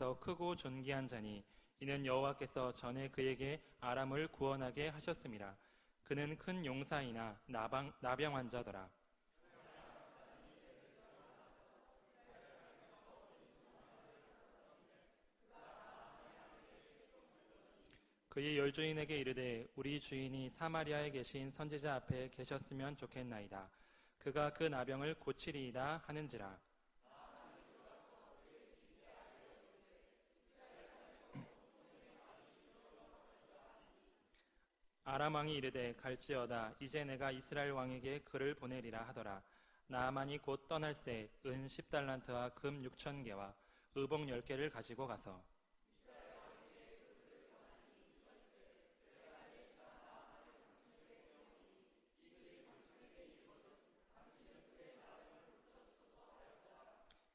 앞에서 크고 존귀한 자니 이는 여호와께서 전에 그에게 아람을 구원하게 하셨음이라. 그는 큰 용사이나 나병 환자더라. 그의 열조인에게 이르되 우리 주인이 사마리아에 계신 선지자 앞에 계셨으면 좋겠나이다. 그가 그 나병을 고치리이다 하는지라. 아람 왕이 이르되 갈지어다. 이제 내가 이스라엘 왕에게 글을 보내리라 하더라. 나아만이 곧 떠날새 은 10달란트와 금 6,000개와 의복 10개를 가지고 가서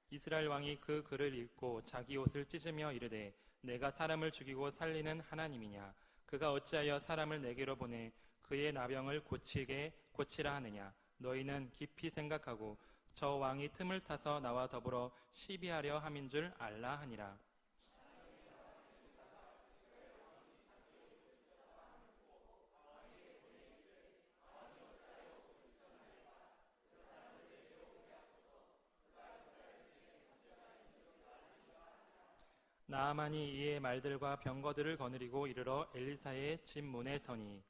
이스라엘 왕이 그 글을 읽고 자기 옷을 찢으며 이르되 내가 사람을 죽이고 살리는 하나님이냐? 그가 어찌하여 사람을 내게로 보내 그의 나병을 고치라 하느냐? 너희는 깊이 생각하고 저 왕이 틈을 타서 나와 더불어 시비하려 함인 줄 알라 하니라. 나아만이 이에 말들과 병거들을 거느리고 이르러 엘리사의 집 문에 서니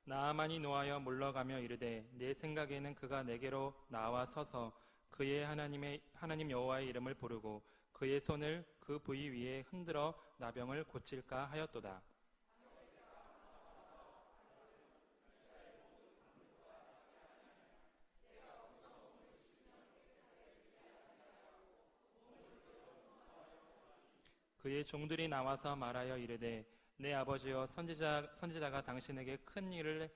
나아만이 노하여 물러가며 이르되 내 생각에는 그가 내게로 나와 서서 그의 하나님 여호와의 이름을 부르고 그의 손을 그 부위 위에 흔들어 나병을 고칠까 하였도다. 그의 종들이 나와서 말하여 이르되 내 아버지여 선지자가 당신에게 큰 일을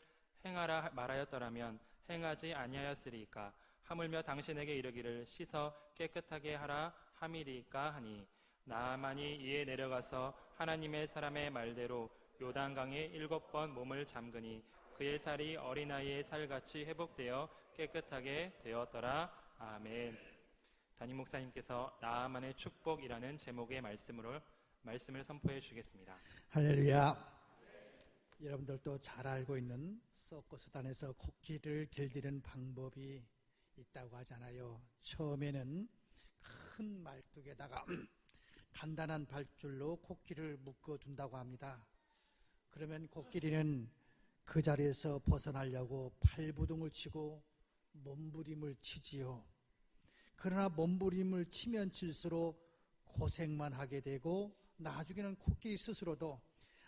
행하라 말하였더라면 행하지 아니하였으리이까. 하물며 당신에게 이르기를 씻어 깨끗하게 하라 함이리이까 하니 나아만이 이에 내려가서 하나님의 사람의 말대로 요단강에 7번 몸을 잠그니 그의 살이 어린아이의 살같이 회복되어 깨끗하게 되었더라. 아멘. 담임 목사님께서 나아만의 축복이라는 제목의 말씀을 선포해 주시겠습니다. 할렐루야. 여러분들도 잘 알고 있는 서커스단에서 코끼리를 길들이는 방법이 있다고 하잖아요. 처음에는 큰 말뚝에다가 단단한 발줄로 코끼리를 묶어둔다고 합니다. 그러면 코끼리는 그 자리에서 벗어나려고 발부둥을 치고 몸부림을 치지요. 그러나 몸부림을 치면 칠수록 고생만 하게 되고 나중에는 코끼리 스스로도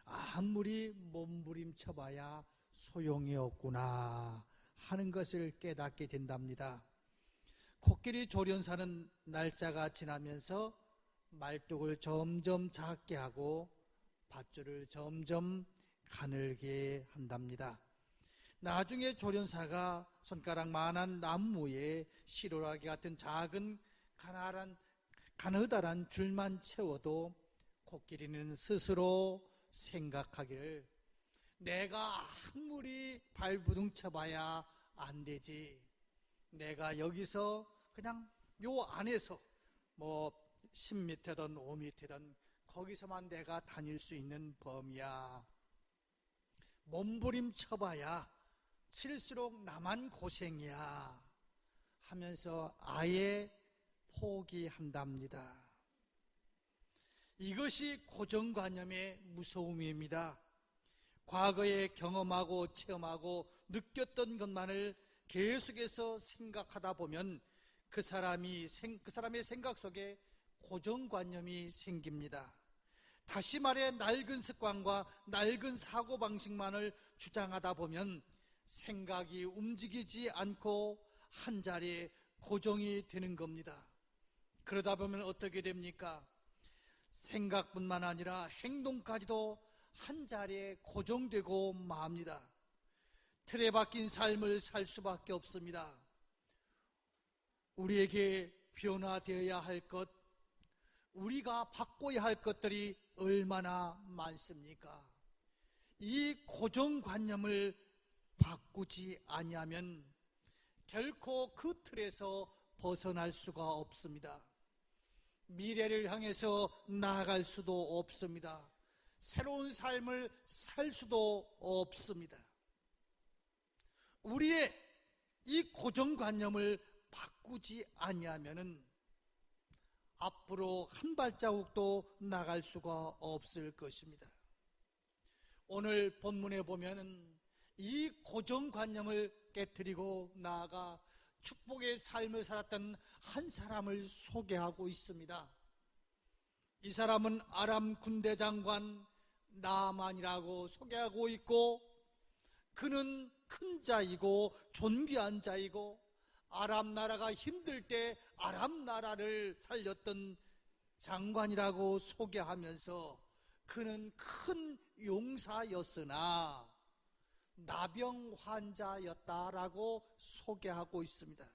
아무리 몸부림쳐봐야 소용이 없구나 하는 것을 깨닫게 된답니다. 코끼리 조련사는 날짜가 지나면서 말뚝을 점점 작게 하고 밧줄을 점점 가늘게 한답니다. 나중에 조련사가 손가락만한 나무에 시로라기 같은 작은 가느다란 줄만 채워도 코끼리는 스스로 생각하기를 내가 아무리 발부둥 쳐봐야 안 되지. 내가 여기서 그냥 요 안에서 10m든 5m든 거기서만 내가 다닐 수 있는 범위야. 몸부림 쳐봐야 칠수록 나만 고생이야 하면서 아예 포기한답니다. 이것이 고정관념의 무서움입니다. 과거에 경험하고 체험하고 느꼈던 것만을 계속해서 생각하다 보면 그 사람의 생각 속에 고정관념이 생깁니다. 다시 말해 낡은 습관과 낡은 사고방식만을 주장하다 보면 생각이 움직이지 않고 한 자리에 고정이 되는 겁니다. 그러다 보면 어떻게 됩니까? 생각뿐만 아니라 행동까지도 한 자리에 고정되고 맙니다. 틀에 박힌 삶을 살 수밖에 없습니다. 우리에게 변화되어야 할 것, 우리가 바꿔야 할 것들이 얼마나 많습니까? 이 고정관념을 바꾸지 아니하면 결코 그 틀에서 벗어날 수가 없습니다. 미래를 향해서 나아갈 수도 없습니다. 새로운 삶을 살 수도 없습니다. 우리의 이 고정관념을 바꾸지 아니하면은 앞으로 한 발자국도 나갈 수가 없을 것입니다. 오늘 본문에 보면은 이 고정관념을 깨트리고 나아가 축복의 삶을 살았던 한 사람을 소개하고 있습니다. 이 사람은 아람 군대 장관 나만이라고 소개하고 있고, 그는 큰 자이고 존귀한 자이고 아람 나라가 힘들 때 아람 나라를 살렸던 장관이라고 소개하면서 그는 큰 용사였으나 나병 환자였다라고 소개하고 있습니다.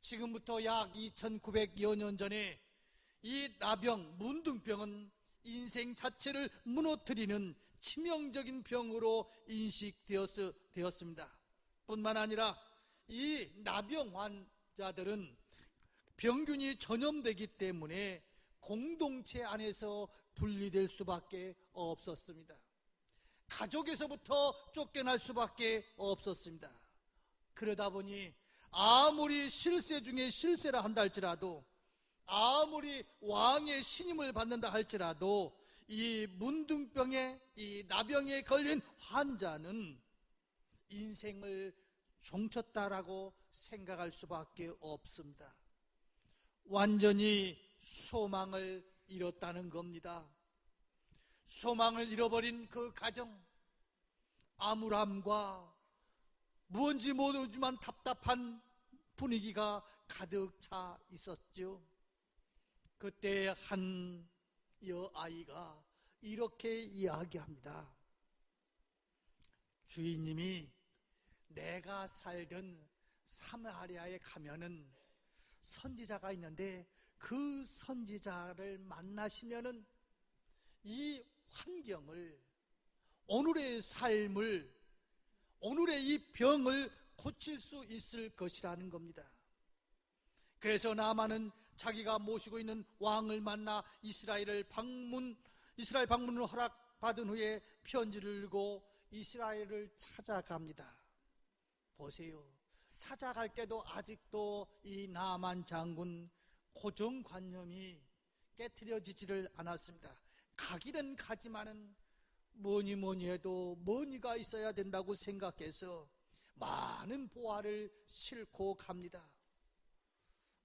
지금부터 약 2900여 년 전에 이 나병, 문둥병은 인생 자체를 무너뜨리는 치명적인 병으로 인식되었습니다. 뿐만 아니라 이 나병 환자들은 병균이 전염되기 때문에 공동체 안에서 분리될 수밖에 없었습니다. 가족에서부터 쫓겨날 수밖에 없었습니다. 그러다 보니 아무리 실세 중에 실세라 한다 할지라도, 아무리 왕의 신임을 받는다 할지라도 이 문둥병에, 이 나병에 걸린 환자는 인생을 종쳤다라고 생각할 수밖에 없습니다. 완전히 소망을 잃었다는 겁니다. 소망을 잃어버린 그 가정, 암울함과 무언지 모르지만 답답한 분위기가 가득 차 있었죠. 그때 한 여아이가 이렇게 이야기합니다. 주인님이 내가 살던 사마리아에 가면은 선지자가 있는데 그 선지자를 만나시면은 이 환경을, 오늘의 삶을, 오늘의 이 병을 고칠 수 있을 것이라는 겁니다. 그래서 나만은 자기가 모시고 있는 왕을 만나 이스라엘 방문을 허락받은 후에 편지를 읽고 이스라엘을 찾아갑니다. 보세요. 찾아갈 때도 아직도 이 나만 장군 고정관념이 깨트려지지를 않았습니다. 가기는 가지만은 뭐니 해도 머니가 있어야 된다고 생각해서 많은 보화를 싣고 갑니다.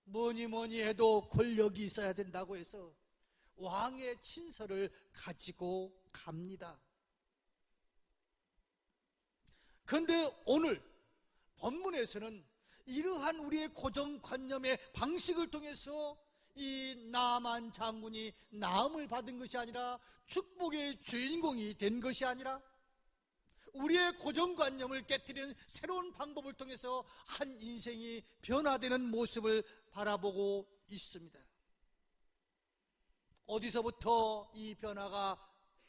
뭐니 해도 권력이 있어야 된다고 해서 왕의 친서를 가지고 갑니다. 그런데 오늘 본문에서는 이러한 우리의 고정관념의 방식을 통해서 이 나만 장군이 나음을 받은 것이 아니라, 축복의 주인공이 된 것이 아니라, 우리의 고정관념을 깨트리는 새로운 방법을 통해서 한 인생이 변화되는 모습을 바라보고 있습니다. 어디서부터 이 변화가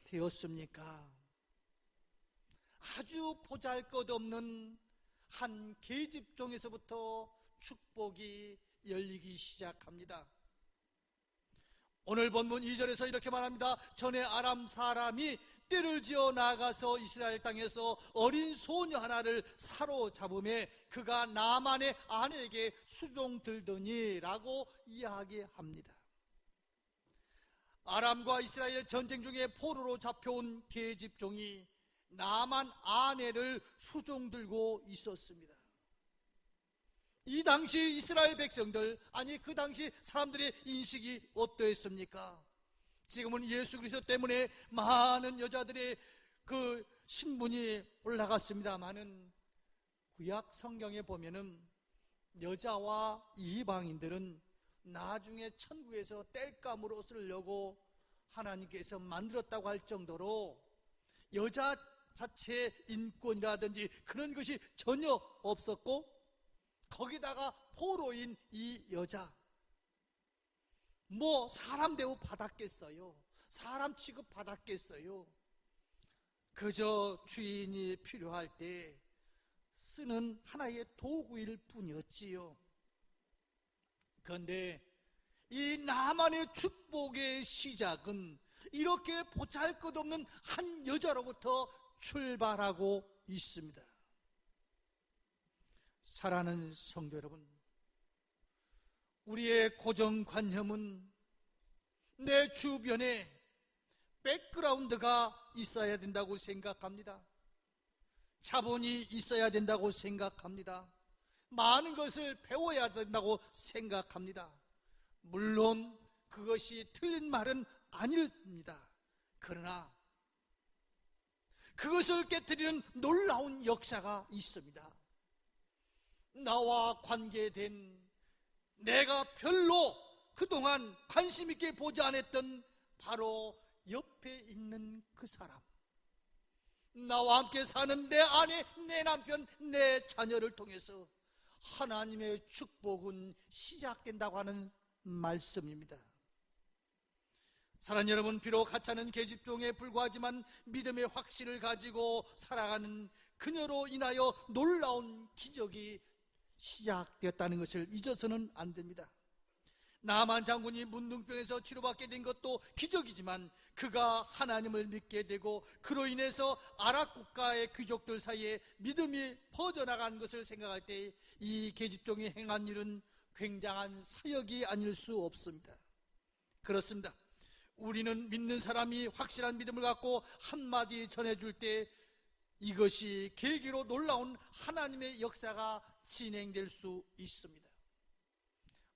되었습니까? 아주 보잘것없는 한 계집종에서부터 축복이 열리기 시작합니다. 오늘 본문 2절에서 이렇게 말합니다. 전에 아람 사람이 떼를 지어 나가서 이스라엘 땅에서 어린 소녀 하나를 사로잡음에 그가 나만의 아내에게 수종들더니 라고 이야기합니다. 아람과 이스라엘 전쟁 중에 포로로 잡혀온 계집종이 나만 아내를 수종들고 있었습니다. 이 당시 이스라엘 백성들, 아니 그 당시 사람들의 인식이 어떠했습니까? 지금은 예수 그리스도 때문에 많은 여자들의 그 신분이 올라갔습니다마는 구약 성경에 보면은 여자와 이방인들은 나중에 천국에서 땔감으로 쓰려고 하나님께서 만들었다고 할 정도로 여자 자체의 인권이라든지 그런 것이 전혀 없었고, 거기다가 포로인 이 여자, 뭐 사람 대우 받았겠어요? 사람 취급 받았겠어요? 그저 주인이 필요할 때 쓰는 하나의 도구일 뿐이었지요. 그런데 이 나만의 축복의 시작은 이렇게 보잘것없는 한 여자로부터 출발하고 있습니다. 사랑하는 성도 여러분, 우리의 고정관념은 내 주변에 백그라운드가 있어야 된다고 생각합니다. 자본이 있어야 된다고 생각합니다. 많은 것을 배워야 된다고 생각합니다. 물론 그것이 틀린 말은 아닙니다. 그러나 그것을 깨뜨리는 놀라운 역사가 있습니다. 나와 관계된, 내가 별로 그동안 관심 있게 보지 않았던 바로 옆에 있는 그 사람, 나와 함께 사는 내 아내, 내 남편, 내 자녀를 통해서 하나님의 축복은 시작된다고 하는 말씀입니다. 사랑하는 여러분, 비록 하찮은 계집종에 불과하지만 믿음의 확신을 가지고 살아가는 그녀로 인하여 놀라운 기적이 시작되었다는 것을 잊어서는 안 됩니다. 나만 장군이 문둥병에서 치료받게 된 것도 기적이지만 그가 하나님을 믿게 되고 그로 인해서 아랍 국가의 귀족들 사이에 믿음이 퍼져나간 것을 생각할 때 이 계집종이 행한 일은 굉장한 사역이 아닐 수 없습니다. 그렇습니다. 우리는 믿는 사람이 확실한 믿음을 갖고 한마디 전해줄 때 이것이 계기로 놀라운 하나님의 역사가 진행될 수 있습니다.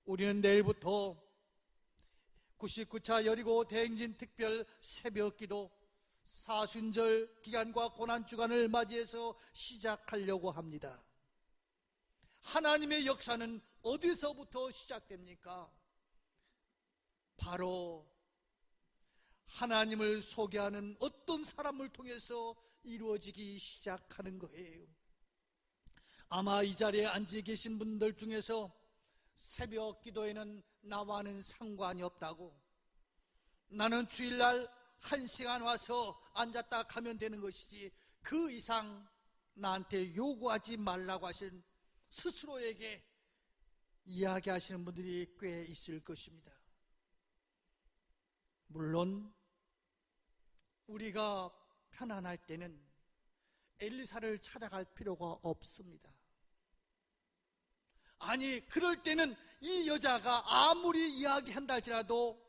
우리는 내일부터 99차 여리고 대행진 특별 새벽기도 사순절 기간과 고난주간을 맞이해서 시작하려고 합니다. 하나님의 역사는 어디서부터 시작됩니까? 바로 하나님을 소개하는 어떤 사람을 통해서 이루어지기 시작하는 거예요. 아마 이 자리에 앉아 계신 분들 중에서 새벽 기도에는 나와는 상관이 없다고, 나는 주일날 1시간 와서 앉았다 가면 되는 것이지 그 이상 나한테 요구하지 말라고 하신 스스로에게 이야기하시는 분들이 꽤 있을 것입니다. 물론 우리가 편안할 때는 엘리사를 찾아갈 필요가 없습니다. 아니, 그럴 때는 이 여자가 아무리 이야기한다 할지라도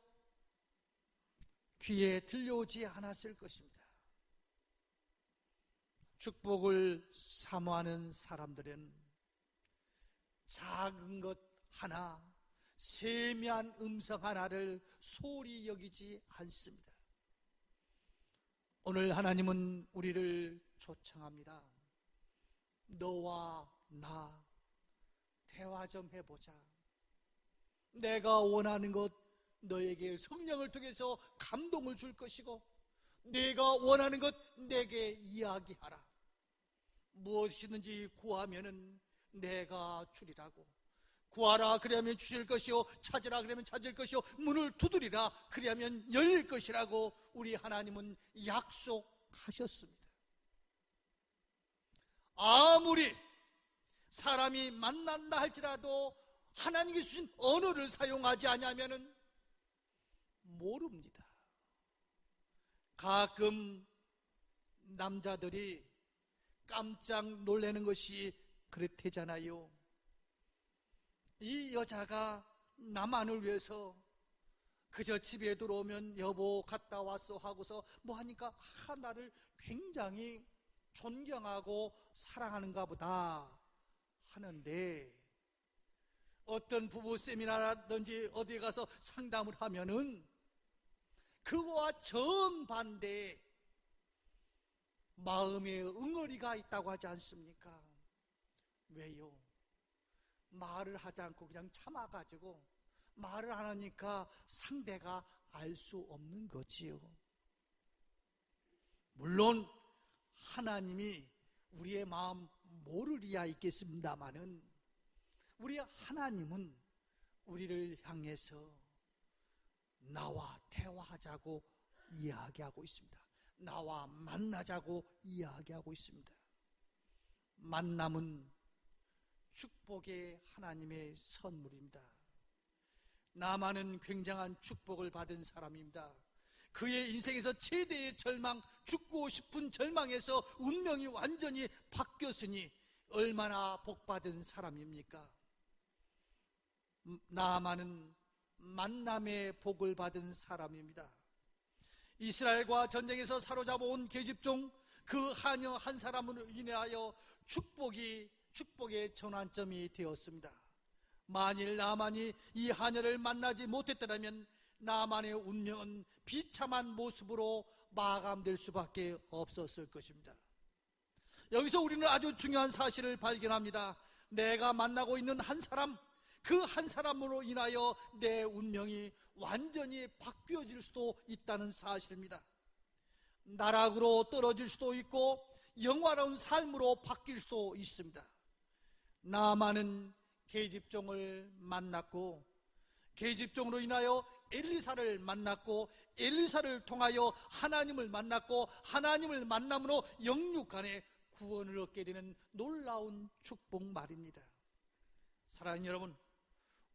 귀에 들려오지 않았을 것입니다. 축복을 사모하는 사람들은 작은 것 하나, 세미한 음성 하나를 소홀히 여기지 않습니다. 오늘 하나님은 우리를 초청합니다. 너와 나 대화 좀 해보자. 내가 원하는 것 너에게 성령을 통해서 감동을 줄 것이고, 내가 원하는 것 내게 이야기하라. 무엇이든지 구하면은 내가 주리라고. 구하라 그리하면 주실 것이요, 찾으라 그러면 찾을 것이요, 문을 두드리라 그리하면 열릴 것이라고 우리 하나님은 약속하셨습니다. 아무리 사람이 만난다 할지라도 하나님이 주신 언어를 사용하지 않으면은 모릅니다. 가끔 남자들이 깜짝 놀라는 것이 그렇대잖아요. 이 여자가 남한을 위해서 그저 집에 들어오면 여보 갔다 왔어 하고서 뭐 하니까 나를 굉장히 존경하고 사랑하는가 보다 하는데, 어떤 부부 세미나라든지 어디에 가서 상담을 하면은 그거와 정반대 마음의 응어리가 있다고 하지 않습니까? 왜요? 말을 하지 않고 그냥 참아가지고 말을 안 하니까 상대가 알 수 없는 거지요. 물론 하나님이 우리의 마음 모르리야 있겠습니다마는 우리 하나님은 우리를 향해서 나와 대화하자고 이야기하고 있습니다. 나와 만나자고 이야기하고 있습니다. 만남은 축복의 하나님의 선물입니다. 나만은 굉장한 축복을 받은 사람입니다. 그의 인생에서 최대의 절망, 죽고 싶은 절망에서 운명이 완전히 바뀌었으니 얼마나 복받은 사람입니까? 나만은 만남의 복을 받은 사람입니다. 이스라엘과 전쟁에서 사로잡아온 계집종 그 하녀 한 사람으로 인하여 축복의 전환점이 되었습니다. 만일 나만이 이 하녀를 만나지 못했더라면 나만의 운명은 비참한 모습으로 마감될 수밖에 없었을 것입니다. 여기서 우리는 아주 중요한 사실을 발견합니다. 내가 만나고 있는 한 사람, 그 한 사람으로 인하여 내 운명이 완전히 바뀌어질 수도 있다는 사실입니다. 나락으로 떨어질 수도 있고 영화로운 삶으로 바뀔 수도 있습니다. 나만은 계집종을 만났고 계집종으로 인하여 엘리사를 만났고 엘리사를 통하여 하나님을 만났고 하나님을 만남으로 영육간에 구원을 얻게 되는 놀라운 축복 말입니다. 사랑하는 여러분,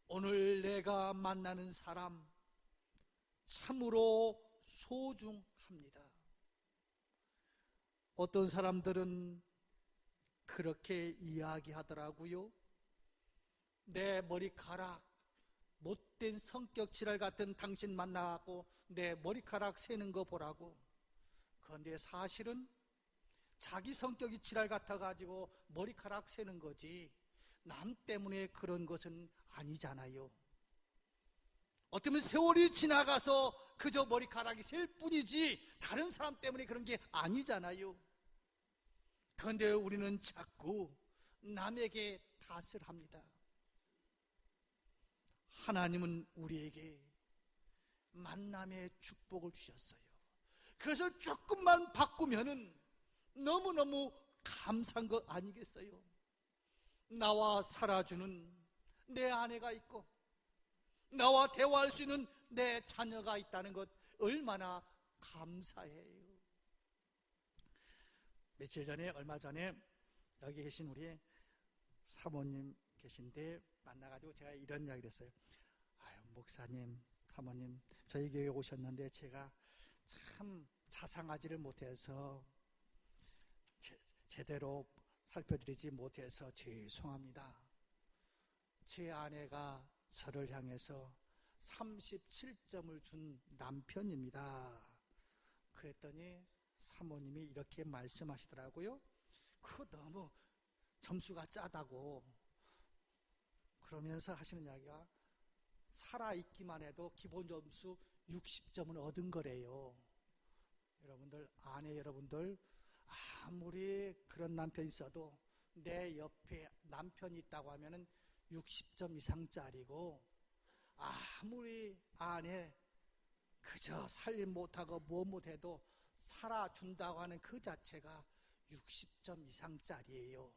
오늘 내가 만나는 사람 참으로 소중합니다. 어떤 사람들은 그렇게 이야기하더라고요. 내 머리카락, 못된 성격 지랄 같은 당신 만나고 내 머리카락 새는 거 보라고. 그런데 사실은 자기 성격이 지랄 같아가지고 머리카락 새는 거지 남 때문에 그런 것은 아니잖아요. 어쩌면 세월이 지나가서 그저 머리카락이 셀 뿐이지 다른 사람 때문에 그런 게 아니잖아요. 그런데 우리는 자꾸 남에게 탓을 합니다. 하나님은 우리에게 만남의 축복을 주셨어요. 그래서 조금만 바꾸면은 너무너무 감사한 거 아니겠어요? 나와 살아주는 내 아내가 있고 나와 대화할 수 있는 내 자녀가 있다는 것 얼마나 감사해요. 며칠 전에 얼마 전에 여기 계신 우리 사모님 계신데 만나가지고 제가 이런 이야기를 했어요. 아유, 목사님, 사모님, 저희 교회에 오셨는데 제가 참 자상하지를 못해서 제대로 살펴드리지 못해서 죄송합니다. 제 아내가 저를 향해서 37점을 준 남편입니다. 그랬더니 사모님이 이렇게 말씀하시더라고요. 그거 너무 점수가 짜다고. 그러면서 하시는 이야기가 살아있기만 해도 기본 점수 60점은 얻은 거래요. 여러분들, 아내 여러분들, 아무리 그런 남편이 있어도 내 옆에 남편이 있다고 하면은 60점 이상짜리고, 아무리 아내 그저 살림 못하고 뭐 못해도 살아준다고 하는 그 자체가 60점 이상짜리예요.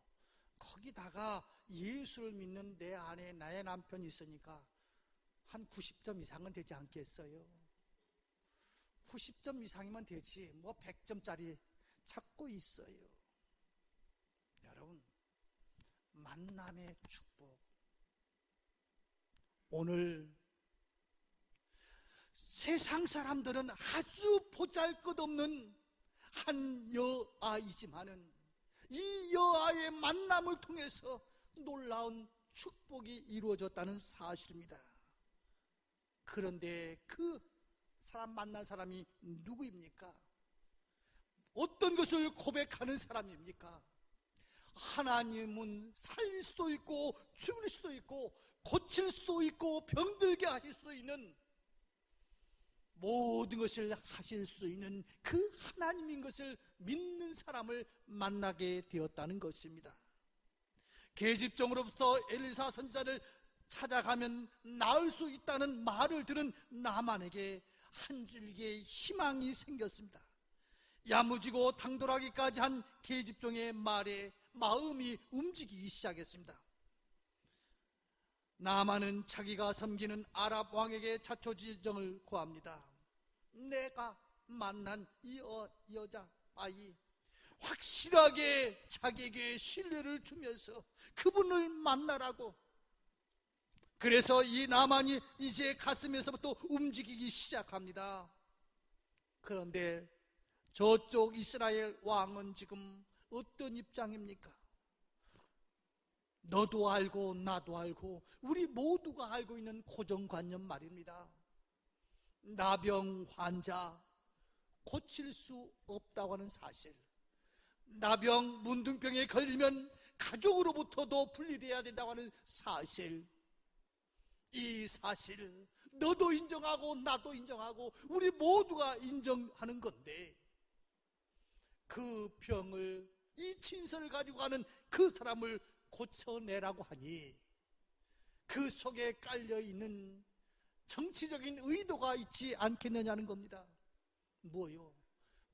거기다가 예수를 믿는 내 아내, 나의 남편이 있으니까 한 90점 이상은 되지 않겠어요? 90점 이상이면 되지 뭐 100점짜리 찾고 있어요. 여러분, 만남의 축복. 오늘 세상 사람들은 아주 보잘것없는 한 여아이지만은 이 여아의 만남을 통해서 놀라운 축복이 이루어졌다는 사실입니다. 그런데 그 사람 만난 사람이 누구입니까? 어떤 것을 고백하는 사람입니까? 하나님은 살릴 수도 있고 죽일 수도 있고 고칠 수도 있고 병들게 하실 수도 있는 모든 것을 하실 수 있는 그 하나님인 것을 믿는 사람을 만나게 되었다는 것입니다. 계집종으로부터 엘리사 선지자를 찾아가면 나을 수 있다는 말을 들은 나만에게 한 줄기의 희망이 생겼습니다. 야무지고 당돌하기까지 한 계집종의 말에 마음이 움직이기 시작했습니다. 나만은 자기가 섬기는 아랍 왕에게 자초지정을 구합니다. 내가 만난 이 여자 아이, 확실하게 자기에게 신뢰를 주면서 그분을 만나라고. 그래서 이 나만이 이제 가슴에서부터 움직이기 시작합니다. 그런데 저쪽 이스라엘 왕은 지금 어떤 입장입니까? 너도 알고 나도 알고 우리 모두가 알고 있는 고정관념 말입니다. 나병 환자 고칠 수 없다고 하는 사실, 나병 문둥병에 걸리면 가족으로부터도 분리되어야 된다고 하는 사실, 이 사실 너도 인정하고 나도 인정하고 우리 모두가 인정하는 건데, 그 병을, 이 진설을 가지고 가는 그 사람을 고쳐내라고 하니 그 속에 깔려있는 정치적인 의도가 있지 않겠느냐는 겁니다. 뭐요?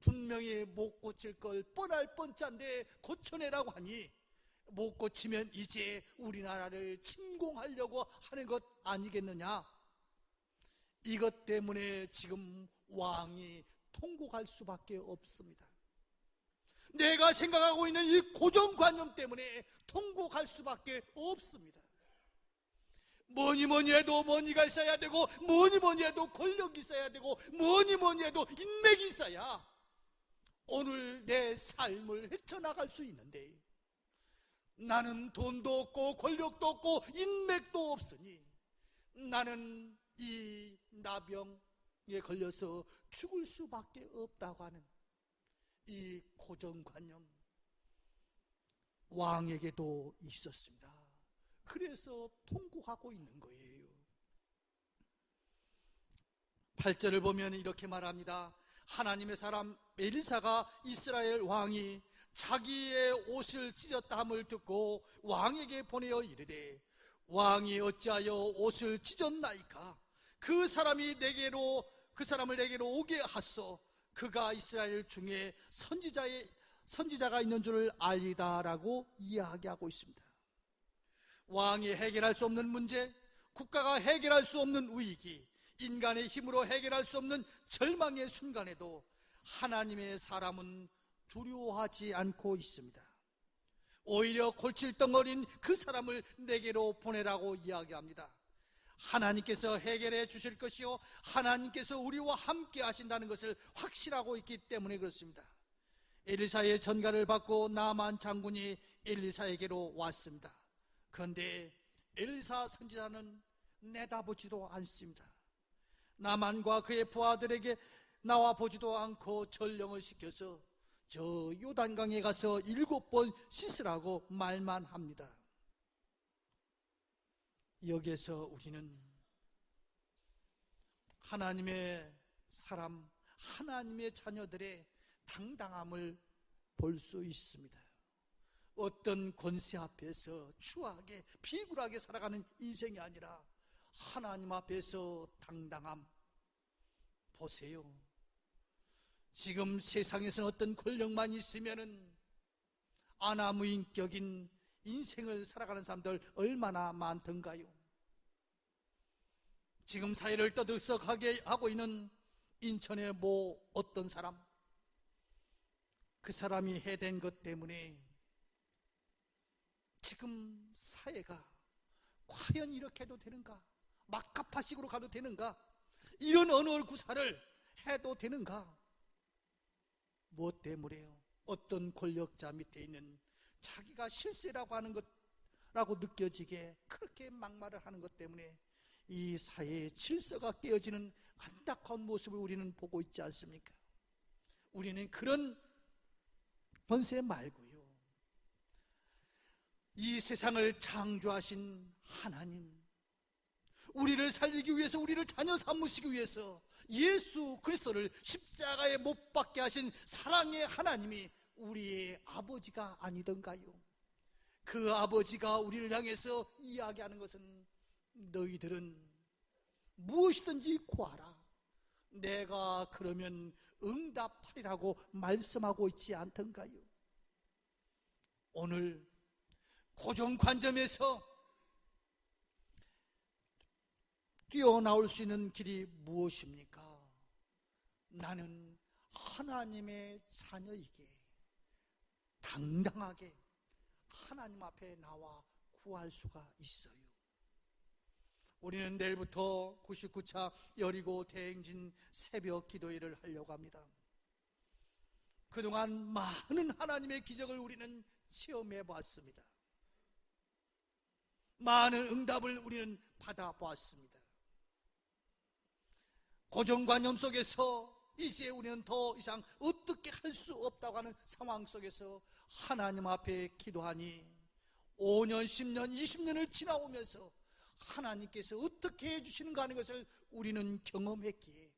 분명히 못 고칠 걸 뻔할 뻔짠데 고쳐내라고 하니 못 고치면 이제 우리나라를 침공하려고 하는 것 아니겠느냐? 이것 때문에 지금 왕이 통곡할 수밖에 없습니다. 내가 생각하고 있는 이 고정관념 때문에 통곡할 수밖에 없습니다. 뭐니 해도 머니가 있어야 되고, 뭐니 해도 권력이 있어야 되고, 뭐니 해도 인맥이 있어야 오늘 내 삶을 헤쳐나갈 수 있는데, 나는 돈도 없고 권력도 없고 인맥도 없으니 나는 이 나병에 걸려서 죽을 수밖에 없다고 하는 이 고정관념, 왕에게도 있었습니다. 그래서 통곡하고 있는 거예요. 8절을 보면 이렇게 말합니다. 하나님의 사람 엘리사가 이스라엘 왕이 자기의 옷을 찢었다 함을 듣고 왕에게 보내어 이르되, 왕이 어찌하여 옷을 찢었나이까? 그 사람을 내게로 오게 하소. 그가 이스라엘 중에 선지자가 있는 줄을 알리다라고 이야기하고 있습니다. 왕이 해결할 수 없는 문제, 국가가 해결할 수 없는 위기, 인간의 힘으로 해결할 수 없는 절망의 순간에도 하나님의 사람은 두려워하지 않고 있습니다. 오히려 골칫덩어린 그 사람을 내게로 보내라고 이야기합니다. 하나님께서 해결해 주실 것이요, 하나님께서 우리와 함께 하신다는 것을 확신하고 있기 때문에 그렇습니다. 엘리사의 전가를 받고 나만 장군이 엘리사에게로 왔습니다. 그런데 엘리사 선지자는 내다보지도 않습니다. 나만과 그의 부하들에게 나와 보지도 않고 전령을 시켜서 저 요단강에 가서 7번 씻으라고 말만 합니다. 여기에서 우리는 하나님의 사람, 하나님의 자녀들의 당당함을 볼 수 있습니다. 어떤 권세 앞에서 추하게 비굴하게 살아가는 인생이 아니라 하나님 앞에서 당당함. 보세요. 지금 세상에서는 어떤 권력만 있으면은 아나무인격인 인생을 살아가는 사람들 얼마나 많던가요? 지금 사회를 떠들썩하게 하고 있는 인천의 어떤 사람, 그 사람이 해댄 것 때문에 지금 사회가 과연 이렇게 해도 되는가? 막가파식으로 가도 되는가? 이런 언어 구사를 해도 되는가? 무엇 때문에요? 어떤 권력자 밑에 있는 자기가 실세라고 하는 것라고 느껴지게 그렇게 막말을 하는 것 때문에 이 사회의 질서가 깨어지는 안타까운 모습을 우리는 보고 있지 않습니까? 우리는 그런 권세 말고요, 이 세상을 창조하신 하나님, 우리를 살리기 위해서, 우리를 자녀 삼으시기 위해서 예수 그리스도를 십자가에 못 박게 하신 사랑의 하나님이 우리의 아버지가 아니던가요? 그 아버지가 우리를 향해서 이야기하는 것은 너희들은 무엇이든지 구하라, 내가 그러면 응답하리라고 말씀하고 있지 않던가요? 오늘 고정관점에서 뛰어나올 수 있는 길이 무엇입니까? 나는 하나님의 자녀이기에 당당하게 하나님 앞에 나와 구할 수가 있어요. 우리는 내일부터 99차 여리고 대행진 새벽 기도회를 하려고 합니다. 그동안 많은 하나님의 기적을 우리는 체험해 보았습니다. 많은 응답을 우리는 받아보았습니다. 고정관념 속에서 이제 우리는 더 이상 어떻게 할 수 없다고 하는 상황 속에서 하나님 앞에 기도하니 5년, 10년, 20년을 지나오면서 하나님께서 어떻게 해주시는가 하는 것을 우리는 경험했기에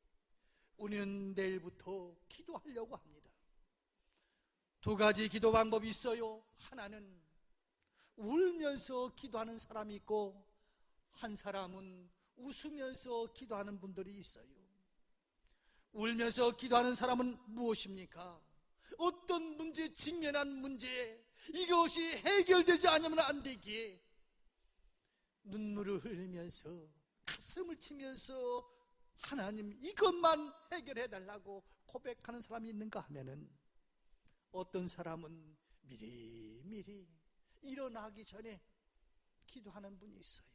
우리는 내일부터 기도하려고 합니다. 두 가지 기도 방법이 있어요. 하나는 울면서 기도하는 사람이 있고 한 사람은 웃으면서 기도하는 분들이 있어요. 울면서 기도하는 사람은 무엇입니까? 어떤 문제, 직면한 문제, 이것이 해결되지 않으면 안 되기에 눈물을 흘리면서 가슴을 치면서 하나님 이것만 해결해 달라고 고백하는 사람이 있는가 하면은 어떤 사람은 미리미리 일어나기 전에 기도하는 분이 있어요.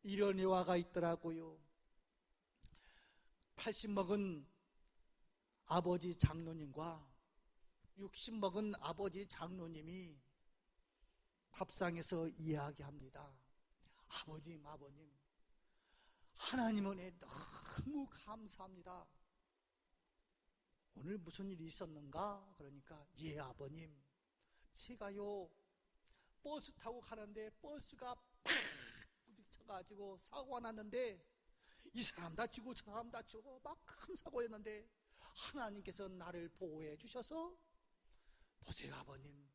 이런 예화가 있더라고요. 80 먹은 아버지 장로님과 60 먹은 아버지 장로님이 밥상에서 이야기합니다. 아버님, 아버님, 하나님 은혜 너무 감사합니다. 오늘 무슨 일이 있었는가? 그러니까 예 아버님, 제가요 버스 타고 가는데 버스가 팍 부딪혀가지고 사고가 났는데 이 사람 다치고 저 사람 다치고 막 큰 사고였는데 하나님께서 나를 보호해 주셔서 보세요 아버님,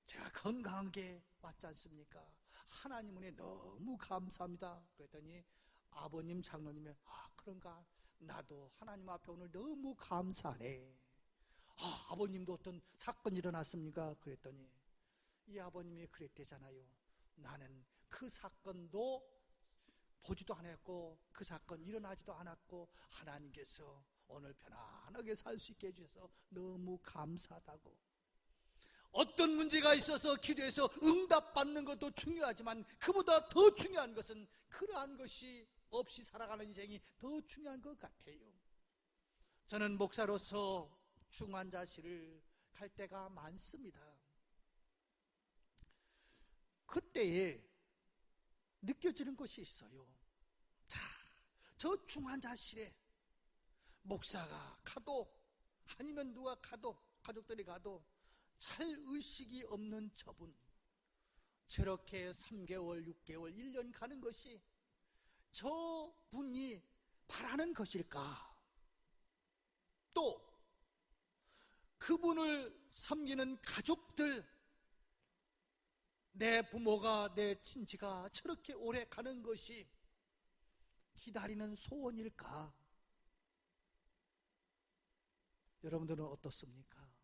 제가 건강하게 왔지 않습니까? 하나님 은혜 너무 감사합니다. 그랬더니 아버님 장로님이 그런가? 나도 하나님 앞에 오늘 너무 감사하네. 아버님도 어떤 사건이 일어났습니까? 그랬더니 이 아버님이 그랬대잖아요. 나는 그 사건도 보지도 않았고 그 사건 일어나지도 않았고 하나님께서 오늘 편안하게 살 수 있게 해주셔서 너무 감사하다고. 어떤 문제가 있어서 기도해서 응답받는 것도 중요하지만 그보다 더 중요한 것은 그러한 것이 없이 살아가는 인생이 더 중요한 것 같아요. 저는 목사로서 중환자실을 갈 때가 많습니다. 그때에 느껴지는 것이 있어요. 자, 저 중환자실에 목사가 가도 아니면 누가 가도 가족들이 가도 잘 의식이 없는 저분, 저렇게 3개월, 6개월, 1년 가는 것이 저분이 바라는 것일까? 또 그분을 섬기는 가족들, 내 부모가, 내 친지가 저렇게 오래 가는 것이 기다리는 소원일까? 여러분들은 어떻습니까?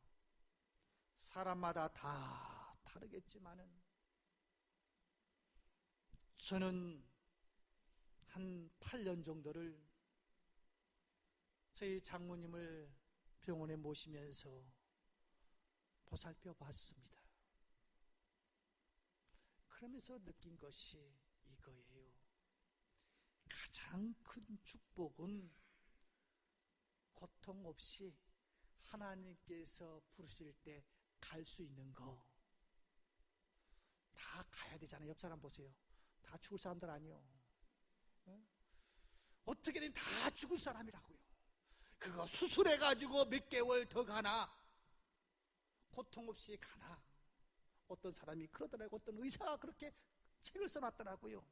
사람마다 다 다르겠지만은 저는 한 8년 정도를 저희 장모님을 병원에 모시면서 보살펴 봤습니다. 그러면서 느낀 것이 이거예요. 가장 큰 축복은 고통 없이 하나님께서 부르실 때 갈 수 있는 거. 다 가야 되잖아요. 옆 사람 보세요. 다 죽을 사람들 아니요. 어떻게든 다 죽을 사람이라고요. 그거 수술해가지고 몇 개월 더 가나, 고통 없이 가나. 어떤 사람이 그러더라고요. 어떤 의사가 그렇게 책을 써놨더라고요.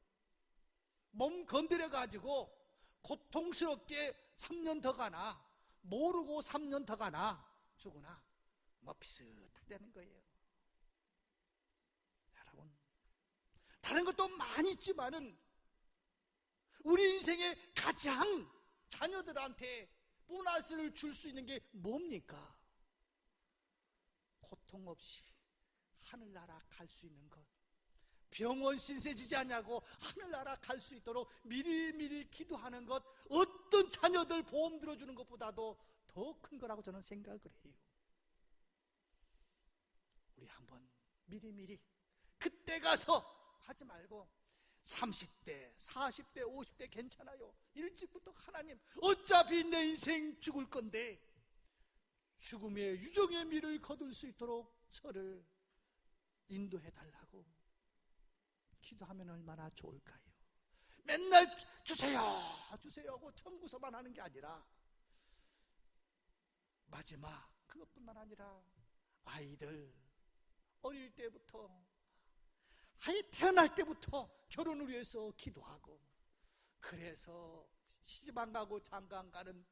몸 건드려가지고 고통스럽게 3년 더 가나, 모르고 3년 더 가나, 죽으나 뭐 비슷하다는 거예요. 여러분, 다른 것도 많이 있지만은 우리 인생의 가장 자녀들한테 보너스를 줄 수 있는 게 뭡니까? 고통 없이 하늘나라 갈 수 있는 것. 병원 신세 지지 않냐고 하늘나라 갈 수 있도록 미리미리 기도하는 것, 어떤 자녀들 보험 들어주는 것보다도 더 큰 거라고 저는 생각을 해요. 우리 한번 미리미리 그때 가서 하지 말고 30대, 40대, 50대 괜찮아요. 일찍부터 하나님, 어차피 내 인생 죽을 건데 죽음의 유정의 미를 거둘 수 있도록 저를 인도해 달라고 기도하면 얼마나 좋을까요? 맨날 주세요 주세요 하고 청구서만 하는 게 아니라 마지막 그것뿐만 아니라 아이들 어릴 때부터, 아예 태어날 때부터 결혼을 위해서 기도하고, 그래서 시집 안 가고 장가 가는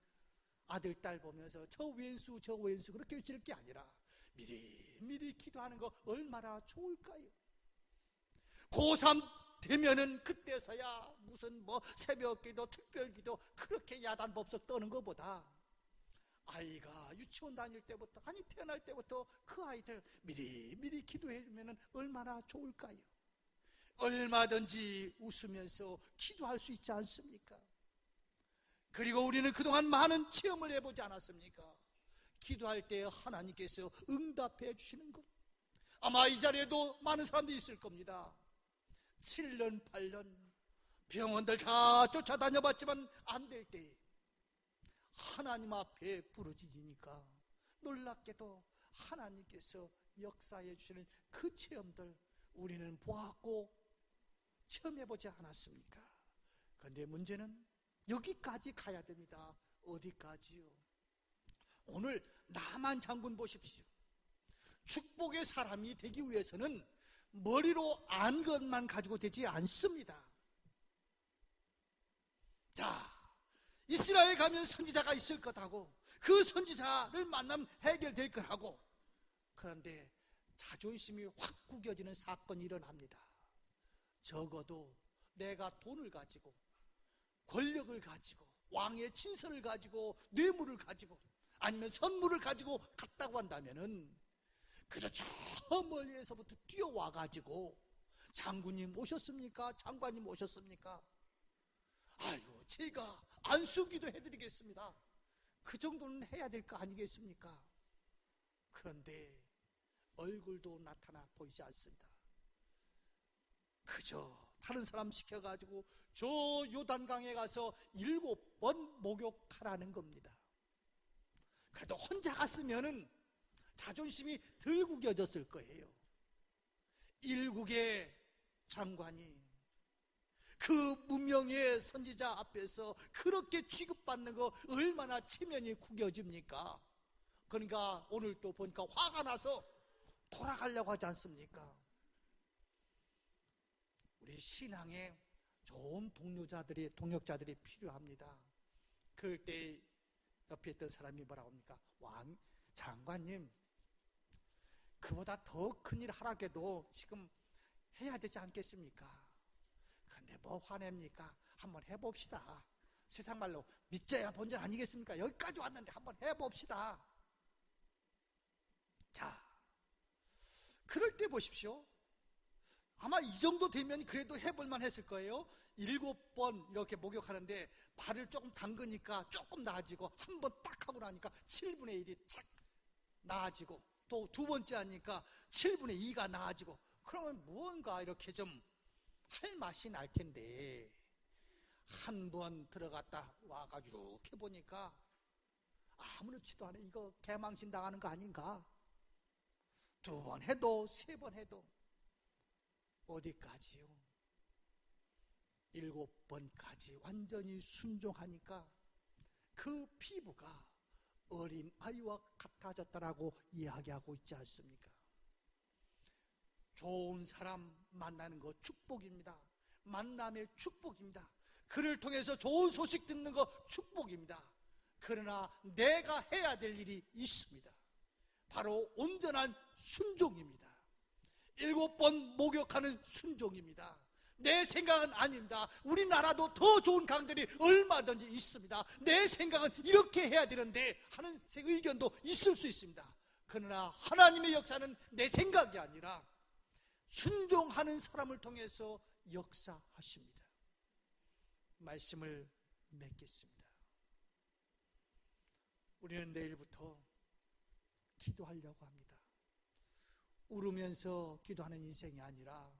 아들 딸 보면서 저 왼수 저 왼수 그렇게 지을 게 아니라 미리 기도하는 거 얼마나 좋을까요? 고3 되면은 그때서야 무슨 뭐 새벽기도 특별기도 그렇게 야단법석 떠는 것보다 아이가 유치원 다닐 때부터, 아니 태어날 때부터 그 아이들 미리 기도해 주면 얼마나 좋을까요? 얼마든지 웃으면서 기도할 수 있지 않습니까? 그리고 우리는 그동안 많은 체험을 해보지 않았습니까? 기도할 때 하나님께서 응답해 주시는 것, 아마 이 자리에도 많은 사람들이 있을 겁니다. 7년 8년 병원들 다 쫓아다녀 봤지만 안 될 때 하나님 앞에 부르짖으니까 놀랍게도 하나님께서 역사해 주시는 그 체험들 우리는 보았고 체험해보지 않았습니까? 그런데 문제는 여기까지 가야 됩니다. 어디까지요? 오늘 나만 장군 보십시오. 축복의 사람이 되기 위해서는 머리로 안 것만 가지고 되지 않습니다. 자, 이스라엘 가면 선지자가 있을 것하고 그 선지자를 만나면 해결될 것하고, 그런데 자존심이 확 구겨지는 사건이 일어납니다. 적어도 내가 돈을 가지고 권력을 가지고 왕의 친서를 가지고 뇌물을 가지고 아니면 선물을 가지고 갔다고 한다면은 그저 저 멀리에서부터 뛰어와 가지고 장군님 오셨습니까? 장관님 오셨습니까? 아유, 제가 안수기도 해드리겠습니다. 그 정도는 해야 될 거 아니겠습니까? 그런데 얼굴도 나타나 보이지 않습니다. 그저 다른 사람 시켜가지고 저 요단강에 가서 7번 목욕하라는 겁니다. 그래도 혼자 갔으면은 자존심이 덜 구겨졌을 거예요. 일국의 장관이 그 무명의 선지자 앞에서 그렇게 취급받는 거 얼마나 체면이 구겨집니까? 그러니까 오늘 또 보니까 화가 나서 돌아가려고 하지 않습니까? 우리 신앙에 좋은 동력자들이 필요합니다. 그럴 때 옆에 있던 사람이 뭐라고 합니까? 왕, 장관님, 그보다 더 큰일 하라고도 지금 해야 되지 않겠습니까? 근데 뭐 화냅니까? 한번 해봅시다. 세상 말로 믿자야 본전 아니겠습니까? 여기까지 왔는데 한번 해봅시다. 자, 그럴 때 보십시오. 아마 이 정도 되면 그래도 해볼만 했을 거예요. 7번 이렇게 목욕하는데 발을 조금 담그니까 조금 나아지고, 한 번 딱 하고 나니까 7분의 1이 착 나아지고, 또 두 번째 하니까 7분의 2가 나아지고, 그러면 무언가 이렇게 좀 할 맛이 날 텐데, 한 번 들어갔다 와가지고 이렇게 보니까 아무렇지도 않아. 이거 개망신 당하는 거 아닌가? 2번 해도 3번 해도 어디까지요? 7번까지 완전히 순종하니까 그 피부가 어린 아이와 같아졌다라고 이야기하고 있지 않습니까? 좋은 사람 만나는 거 축복입니다. 만남의 축복입니다. 그를 통해서 좋은 소식 듣는 거 축복입니다. 그러나 내가 해야 될 일이 있습니다. 바로 온전한 순종입니다. 7번 목욕하는 순종입니다. 내 생각은 아닙니다. 우리나라도 더 좋은 강들이 얼마든지 있습니다. 내 생각은 이렇게 해야 되는데 하는 의견도 있을 수 있습니다. 그러나 하나님의 역사는 내 생각이 아니라 순종하는 사람을 통해서 역사하십니다. 말씀을 맺겠습니다. 우리는 내일부터 기도하려고 합니다. 울으면서 기도하는 인생이 아니라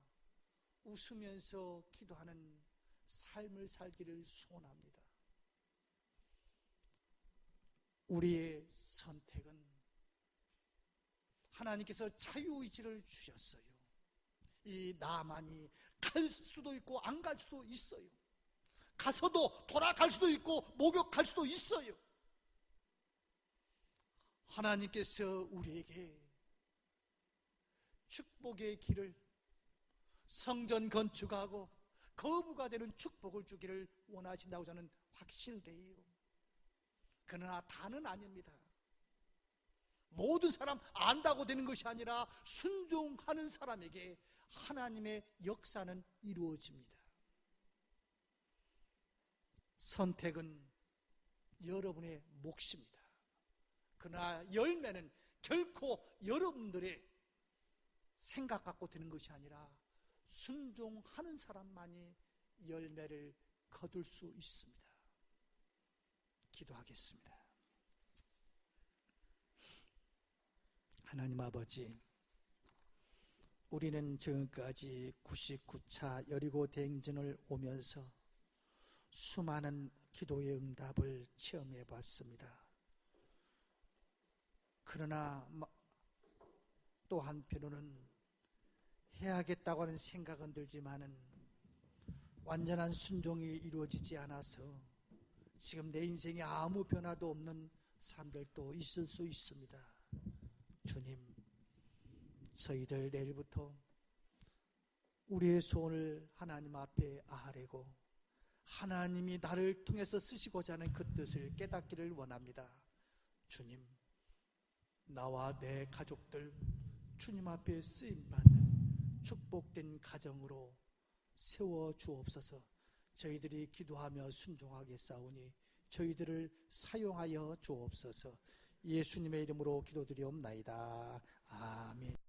웃으면서 기도하는 삶을 살기를 소원합니다. 우리의 선택은 하나님께서 자유의지를 주셨어요. 이 나만이 갈 수도 있고 안 갈 수도 있어요. 가서도 돌아갈 수도 있고 목욕할 수도 있어요. 하나님께서 우리에게 축복의 길을, 성전 건축하고 거부가 되는 축복을 주기를 원하신다고 저는 확신을 해요. 그러나 다는 아닙니다. 모든 사람 안다고 되는 것이 아니라 순종하는 사람에게 하나님의 역사는 이루어집니다. 선택은 여러분의 몫입니다. 그러나 열매는 결코 여러분들의 생각 갖고 되는 것이 아니라 순종하는 사람만이 열매를 거둘 수 있습니다. 기도하겠습니다. 하나님 아버지, 우리는 지금까지 99차 여리고 대행진을 오면서 수많은 기도의 응답을 체험해 봤습니다. 그러나 또 한편으로는 해야겠다고 하는 생각은 들지만은 완전한 순종이 이루어지지 않아서 지금 내 인생에 아무 변화도 없는 사람들도 있을 수 있습니다. 주님, 저희들 내일부터 우리의 소원을 하나님 앞에 아뢰고 하나님이 나를 통해서 쓰시고자 하는 그 뜻을 깨닫기를 원합니다. 주님, 나와 내 가족들 주님 앞에 쓰임받는 축복된 가정으로 세워주옵소서. 저희들이 기도하며 순종하게 싸우니 저희들을 사용하여 주옵소서. 예수님의 이름으로 기도드리옵나이다. 아멘.